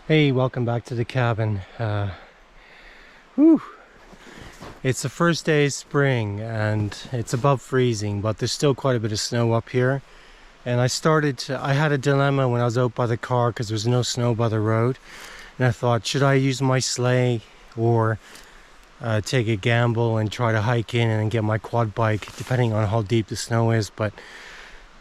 Hey, welcome back to the cabin. Whew. It's the first day of spring and it's above freezing, but there's still quite a bit of snow up here. And I had a dilemma when I was out by the car because there's no snow by the road. And I thought, should I use my sleigh or take a gamble and try to hike in and get my quad bike, depending on how deep the snow is. But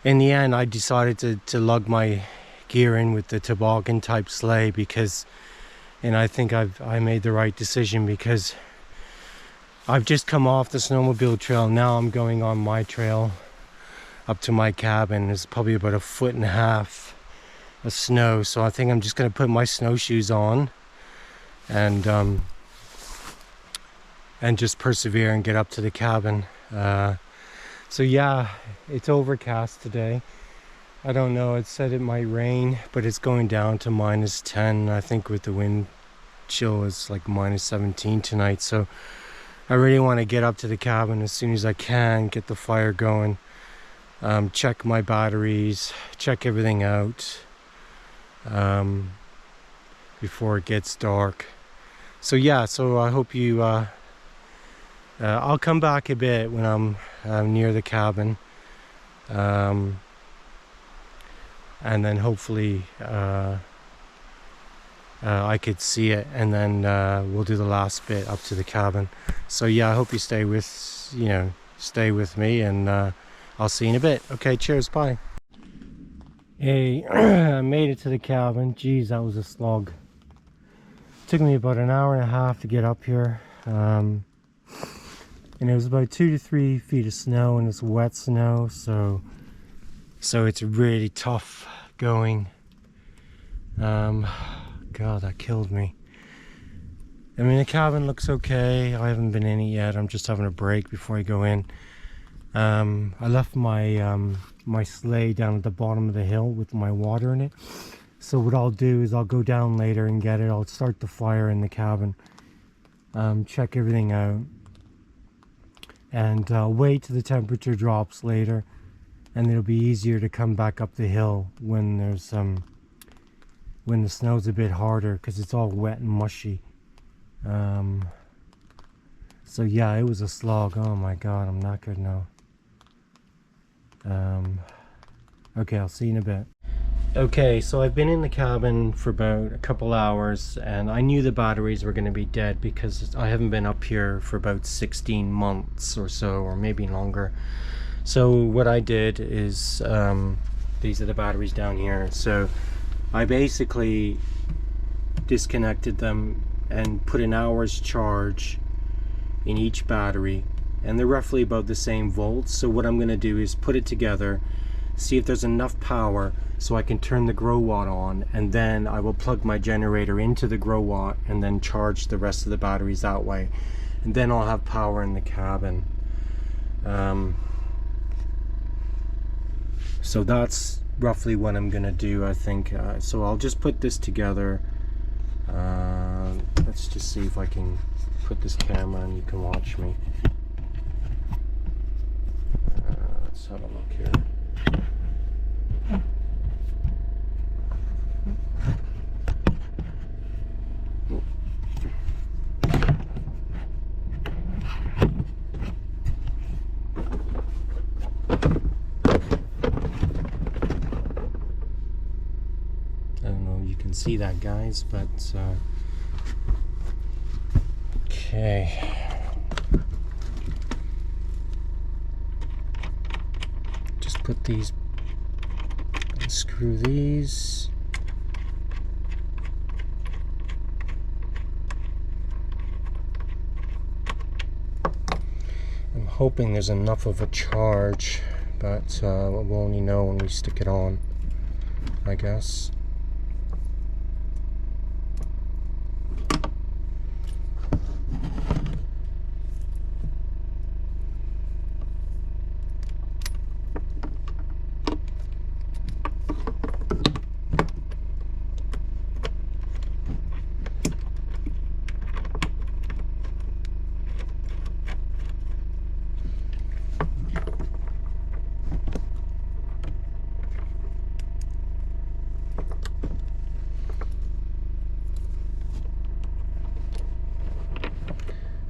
in the end, I decided to lug my gear in with the toboggan type sleigh and I think I made the right decision because I've just come off the snowmobile trail. Now I'm going on my trail up to my cabin. There's probably about 1.5 feet of snow, so I think I'm just going to put my snowshoes on and just persevere and get up to the cabin. So yeah, it's overcast today. I don't know, it said it might rain, but it's going down to -10. I think with the wind chill it's like -17 tonight. So I really want to get up to the cabin as soon as I can, get the fire going, check my batteries, check everything out before it gets dark. So yeah, so I hope you, I'll come back a bit when I'm near the cabin. And then hopefully I could see it, and then we'll do the last bit up to the cabin. So yeah, I hope you stay with me, and I'll see you in a bit. Okay, cheers, bye. Hey, I made it to the cabin. Geez, that was a slog. Took me about 1.5 hours to get up here, and it was about 2 to 3 feet of snow, and it's wet snow, so it's really tough going. God, that killed me. I mean, the cabin looks okay. I haven't been in it yet. I'm just having a break before I go in. I left my my sleigh down at the bottom of the hill with my water in it. So what I'll do is I'll go down later and get it. I'll start the fire in the cabin, check everything out, and wait till the temperature drops later. And it'll be easier to come back up the hill when there's when the snow's a bit harder, because it's all wet and mushy. So yeah, it was a slog. Oh my god, I'm knackered now. Okay, I'll see you in a bit. Okay, so I've been in the cabin for about a couple hours, and I knew the batteries were going to be dead because I haven't been up here for about 16 months or so, or maybe longer. So what I did is, these are the batteries down here. So I basically disconnected them and put an hour's charge in each battery, and they're roughly about the same volts. So what I'm going to do is put it together, see if there's enough power so I can turn the grow watt on, and then I will plug my generator into the grow watt and then charge the rest of the batteries that way, and then I'll have power in the cabin. So that's roughly what I'm gonna do, I think. So I'll just put this together. Let's just see if I can put this camera and you can watch me. Let's have a look here. See that, guys, but okay, just put these, unscrew these. I'm hoping there's enough of a charge, but we'll only know when we stick it on, I guess.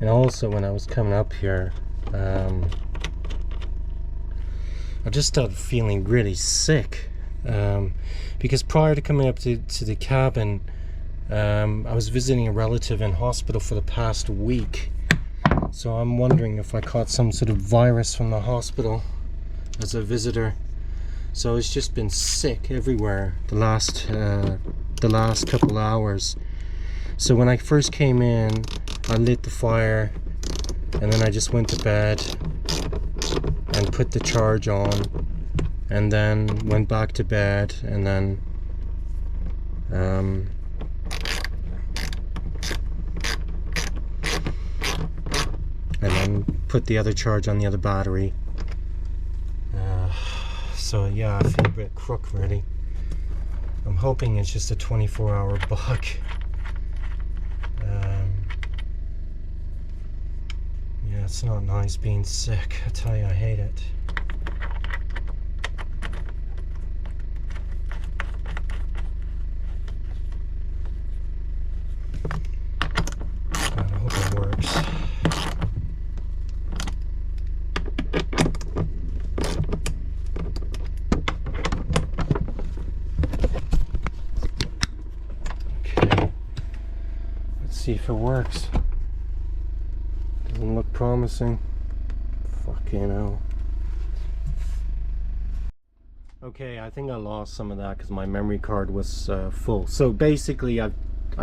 And also when I was coming up here, I just started feeling really sick, because prior to coming up to the cabin, I was visiting a relative in hospital for the past week. So I'm wondering if I caught some sort of virus from the hospital as a visitor. So it's just been sick everywhere the last couple hours. So when I first came in, I lit the fire and then I just went to bed and put the charge on, and then went back to bed, and then put the other charge on the other battery. So yeah, I feel a bit crook really. I'm hoping it's just a 24-hour bug. Yeah, it's not nice being sick. I tell you, I hate it. I hope it works. Okay, let's see if it works. Doesn't look promising. Fucking hell. Okay, I think I lost some of that because my memory card was full. So basically I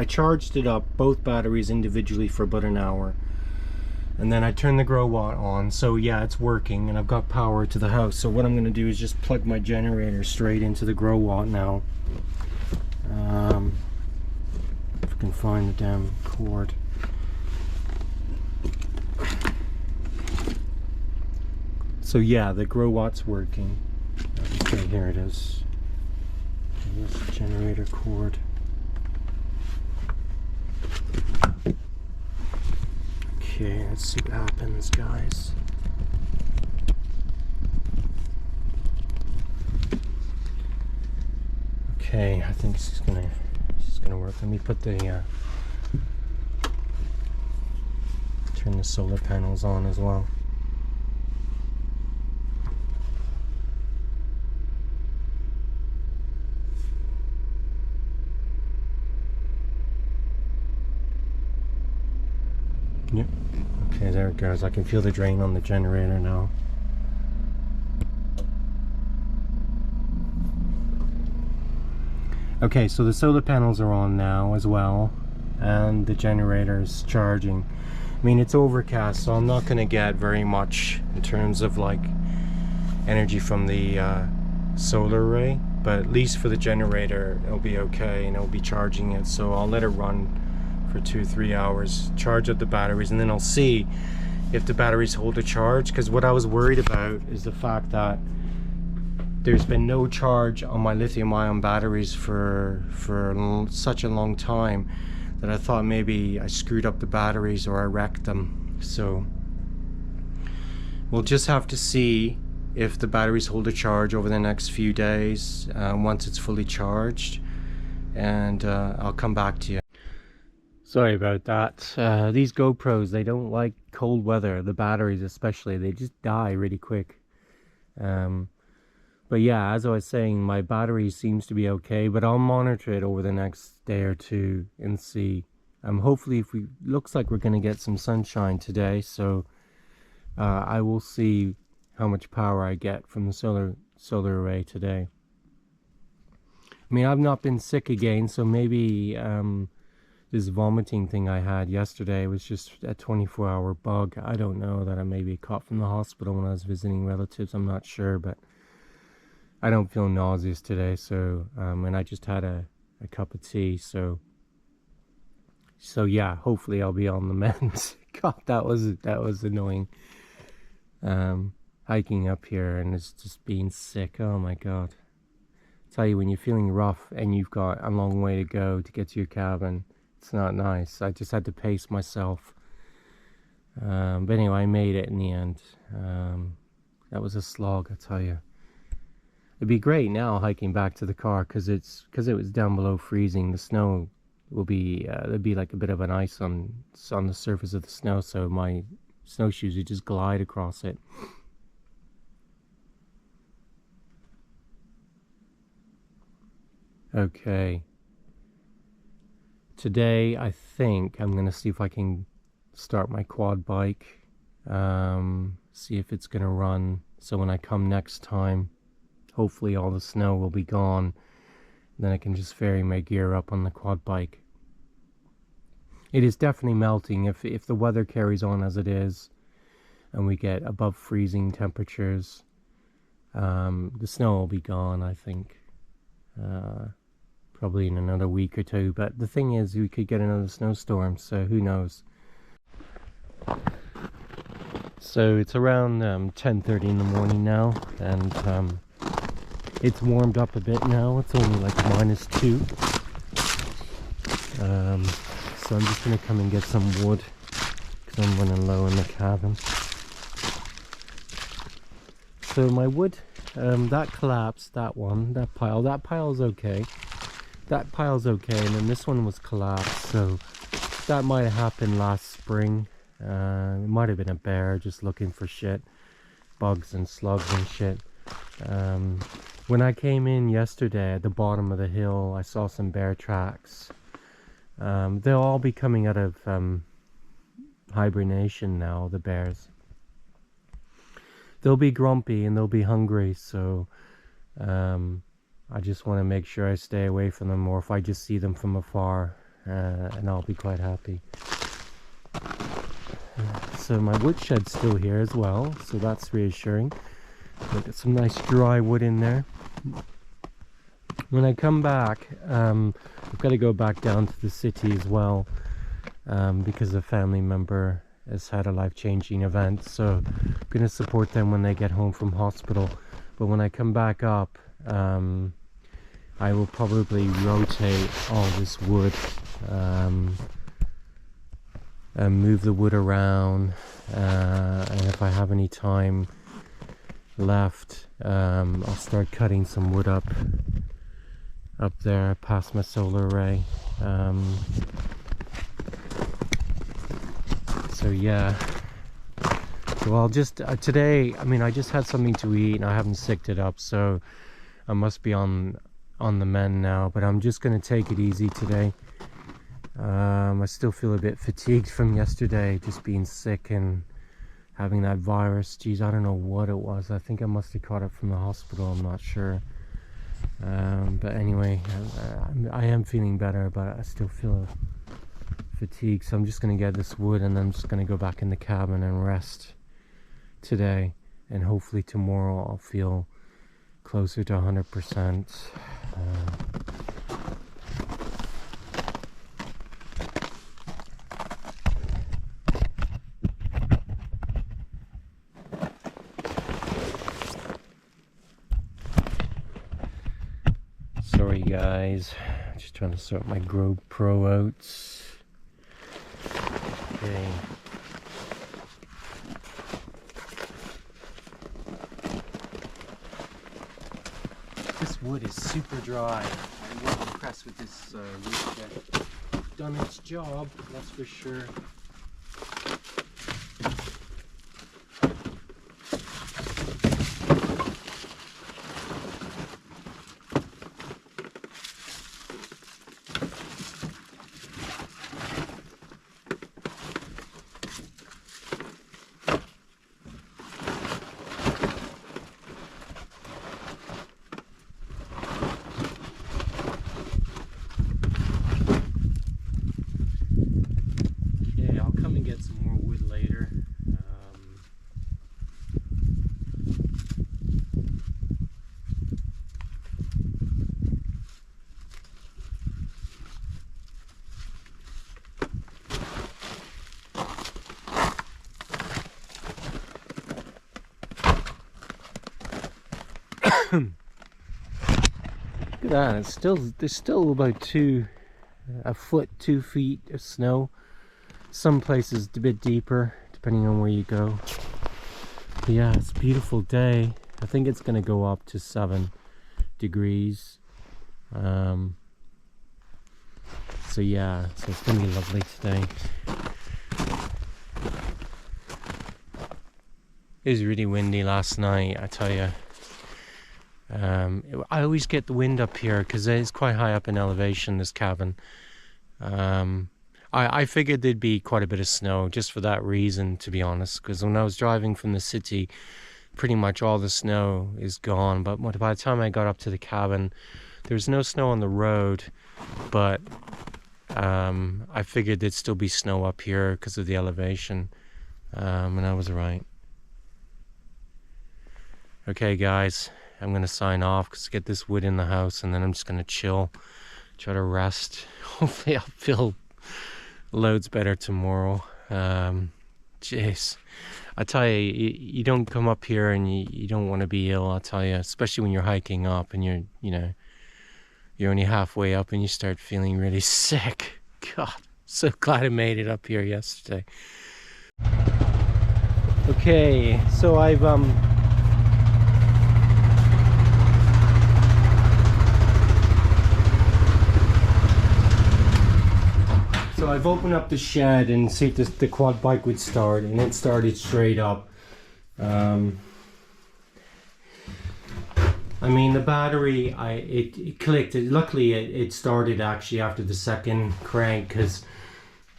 charged it up, both batteries individually, for about an hour, and then I turned the grow watt on. So yeah, it's working and I've got power to the house. So what I'm going to do is just plug my generator straight into the grow watt now. If I can find the damn cord. So yeah, the grow watt's working. Okay, here it is. Here's the generator cord. Okay, let's see what happens, guys. Okay, I think this is gonna work. Let me put the turn the solar panels on as well. Yep. Okay, there it goes. I can feel the drain on the generator now. Okay, so the solar panels are on now as well, and the generator's charging. I mean, it's overcast, so I'm not going to get very much in terms of like energy from the solar array, but at least for the generator it'll be okay, and it'll be charging it. So I'll let it run for 2-3 hours, charge up the batteries, and then I'll see if the batteries hold a charge. Because what I was worried about is the fact that there's been no charge on my lithium-ion batteries for such a long time that I thought maybe I screwed up the batteries or I wrecked them. So we'll just have to see if the batteries hold a charge over the next few days, once it's fully charged, and I'll come back to you. Sorry about that. These GoPros, they don't like cold weather. The batteries especially, they just die really quick. But yeah, as I was saying, my battery seems to be okay, but I'll monitor it over the next day or two and see. Hopefully, looks like we're going to get some sunshine today, so I will see how much power I get from the solar array today. I mean, I've not been sick again, so maybe this vomiting thing I had yesterday was just a 24-hour bug. I don't know, that I maybe caught from the hospital when I was visiting relatives. I'm not sure, but I don't feel nauseous today. So and I just had a cup of tea. So yeah, hopefully I'll be on the mend. God, that was annoying. Hiking up here and it's just being sick. Oh my God. I tell you, when you're feeling rough and you've got a long way to go to get to your cabin, it's not nice. I just had to pace myself. But anyway, I made it in the end. That was a slog, I tell you. It'd be great now hiking back to the car because it was down below freezing. The snow will be there'll be like a bit of an ice on the surface of the snow, so my snowshoes would just glide across it. Okay. Today I think I'm gonna see if I can start my quad bike, see if it's gonna run, so when I come next time, hopefully all the snow will be gone. Then I can just ferry my gear up on the quad bike. It is definitely melting. If the weather carries on as it is and we get above freezing temperatures, the snow will be gone, I think. Probably in another week or two. But the thing is, we could get another snowstorm, so who knows. So it's around 10:30 in the morning now, and it's warmed up a bit now. It's only like -2. So I'm just gonna come and get some wood because I'm running low in the cabin. So my wood, that collapsed, that pile's okay. That pile's okay, and then this one was collapsed, so that might have happened last spring. It might have been a bear just looking for shit, bugs and slugs and shit. When I came in yesterday at the bottom of the hill, I saw some bear tracks. They'll all be coming out of hibernation now, the bears. They'll be grumpy and they'll be hungry, so I just want to make sure I stay away from them, or if I just see them from afar, and I'll be quite happy. So my woodshed's still here as well, so that's reassuring. Got some nice dry wood in there. When I come back, I've got to go back down to the city as well, because a family member has had a life-changing event, so I'm going to support them when they get home from hospital. But when I come back up, I will probably rotate all this wood, and move the wood around, and if I have any time left, I'll start cutting some wood up there past my solar array. So yeah, so I'll just today, I mean, I just had something to eat and I haven't sicked it up, so I must be on the mend now, but I'm just gonna take it easy today. I still feel a bit fatigued from yesterday, just being sick and having that virus. Geez, I don't know what it was. I think I must have caught it from the hospital, I'm not sure. But anyway, I am feeling better, but I still feel fatigued, so I'm just going to get this wood and then I'm just going to go back in the cabin and rest today, and hopefully tomorrow I'll feel closer to 100%. Sorry guys, just trying to sort my GoPro out. Okay. This wood is super dry. I'm really impressed with this wood shed. Done its job, that's for sure. Look at that, there's still about a foot, 2 feet of snow. Some places a bit deeper, depending on where you go. But yeah, it's a beautiful day. I think it's gonna go up to 7 degrees. So yeah, so it's gonna be lovely today. It was really windy last night, I tell you. I always get the wind up here because it's quite high up in elevation, this cabin. I figured there'd be quite a bit of snow just for that reason, to be honest, because when I was driving from the city, pretty much all the snow is gone. But by the time I got up to the cabin, there was no snow on the road, but I figured there'd still be snow up here because of the elevation, and I was right. Okay guys, I'm gonna sign off because get this wood in the house, and then I'm just gonna chill, try to rest. Hopefully I'll feel loads better tomorrow. Jeez, I tell you, you don't come up here and you don't want to be ill. I'll tell you, especially when you're hiking up and you're only halfway up and you start feeling really sick. God, so glad I made it up here yesterday. Okay, so I've opened up the shed and see if the quad bike would start, and it started straight up. I mean, the battery, it clicked. Luckily, it started actually after the second crank, because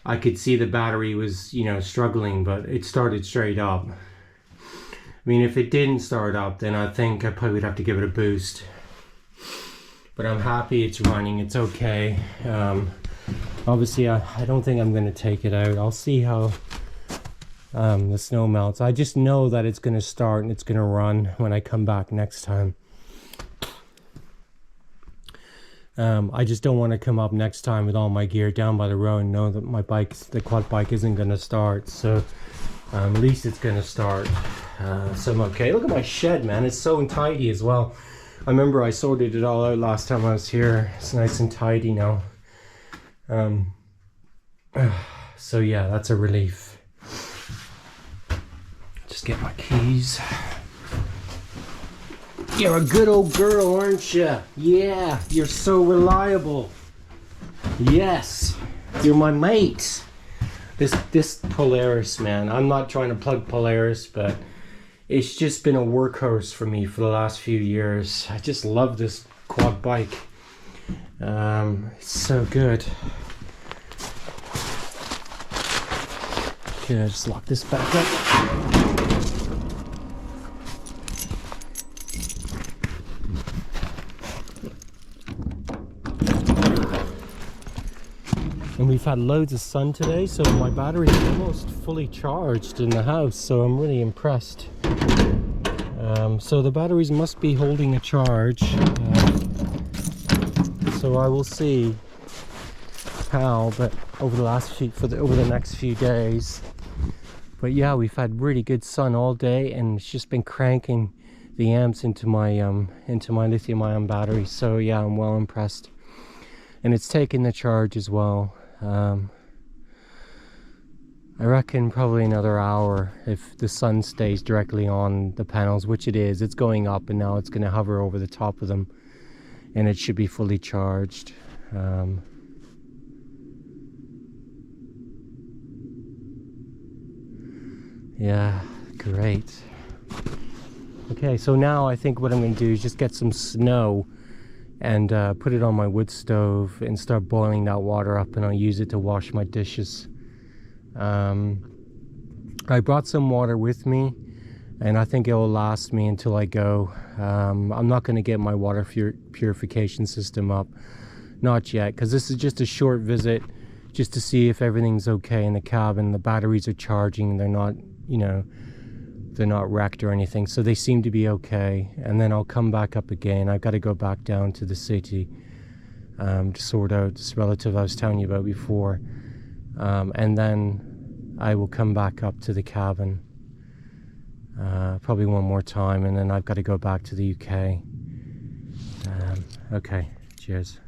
I could see the battery was, struggling, but it started straight up. I mean, if it didn't start up, then I think I probably would have to give it a boost. But I'm happy it's running. It's okay. Obviously, I don't think I'm going to take it out. I'll see how the snow melts. I just know that it's going to start and it's going to run when I come back next time. I just don't want to come up next time with all my gear down by the road and know that the quad bike isn't going to start. So at least it's going to start. So I'm okay. Look at my shed, man. It's so tidy as well. I remember I sorted it all out last time I was here. It's nice and tidy now. So yeah, that's a relief. Just get my keys. You're a good old girl, aren't you? Yeah, you're so reliable. Yes, you're my mate. This Polaris, man, I'm not trying to plug Polaris, but it's just been a workhorse for me for the last few years. I just love this quad bike. It's so good. Okay, I'll just lock this back up. And we've had loads of sun today, so my battery is almost fully charged in the house, so I'm really impressed. So the batteries must be holding a charge. So I will see how, but over the next few days. But yeah, we've had really good sun all day, and it's just been cranking the amps into my lithium-ion battery. So yeah, I'm well impressed, and it's taking the charge as well. I reckon probably another hour if the sun stays directly on the panels, which it is. It's going up, and now it's going to hover over the top of them, and it should be fully charged. Yeah, great. Okay, so now I think what I'm going to do is just get some snow and put it on my wood stove and start boiling that water up, and I'll use it to wash my dishes. I brought some water with me, and I think it will last me until I go. I'm not going to get my water purification system up, not yet, because this is just a short visit, just to see if everything's okay in the cabin. The batteries are charging, they're not, they're not wrecked or anything, so they seem to be okay. And then I'll come back up again. I've got to go back down to the city to sort out this relative I was telling you about before, and then I will come back up to the cabin probably one more time, and then I've got to go back to the UK. Okay, cheers.